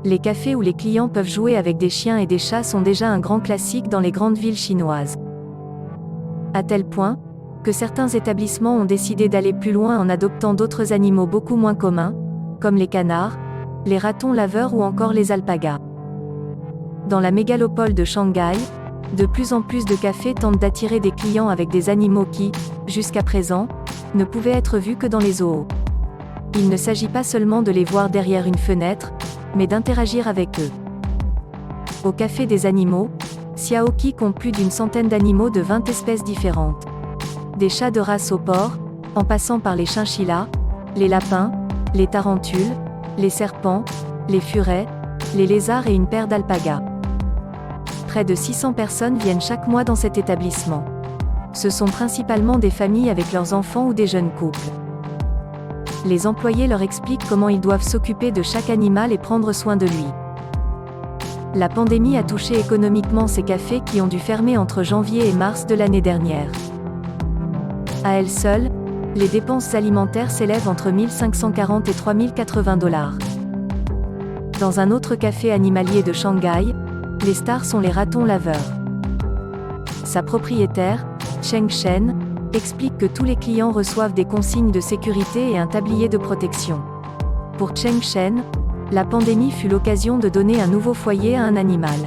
les cafés où les clients peuvent jouer avec des chiens et des chats sont déjà un grand classique dans les grandes villes chinoises. À tel point que certains établissements ont décidé d'aller plus loin en adoptant d'autres animaux beaucoup moins communs, comme les canards, les ratons laveurs ou encore les alpagas. Dans la mégalopole de Shanghai, de plus en plus de cafés tentent d'attirer des clients avec des animaux qui, jusqu'à présent, ne pouvaient être vus que dans les zoos. Il ne s'agit pas seulement de les voir derrière une fenêtre, mais d'interagir avec eux. Au Café des animaux, Xiaoqi compte plus d'une centaine d'animaux de 20 espèces différentes. Des chats de race au porc, en passant par les chinchillas, les lapins, les tarentules, les serpents, les furets, les lézards et une paire d'alpagas. Près de 600 personnes viennent chaque mois dans cet établissement. Ce sont principalement des familles avec leurs enfants ou des jeunes couples. Les employés leur expliquent comment ils doivent s'occuper de chaque animal et prendre soin de lui. La pandémie a touché économiquement ces cafés qui ont dû fermer entre janvier et mars de l'année dernière. À elles seules, les dépenses alimentaires s'élèvent entre 1 540 et 3 080 $. Dans un autre café animalier de Shanghai, les stars sont les ratons laveurs. Sa propriétaire, Cheng Shen, explique que tous les clients reçoivent des consignes de sécurité et un tablier de protection. Pour Cheng Shen, la pandémie fut l'occasion de donner un nouveau foyer à un animal.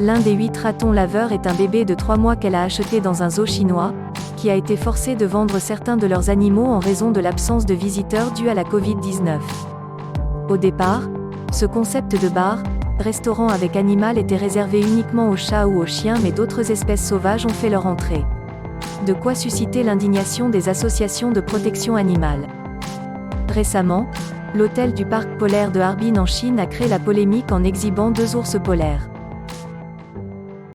L'un des 8 ratons laveurs est un bébé de 3 mois qu'elle a acheté dans un zoo chinois, qui a été forcé de vendre certains de leurs animaux en raison de l'absence de visiteurs due à la Covid-19. Au départ, ce concept de bar, restaurant avec animal était réservé uniquement aux chats ou aux chiens, mais d'autres espèces sauvages ont fait leur entrée. De quoi susciter l'indignation des associations de protection animale. Récemment, l'hôtel du parc polaire de Harbin en Chine a créé la polémique en exhibant 2 ours polaires.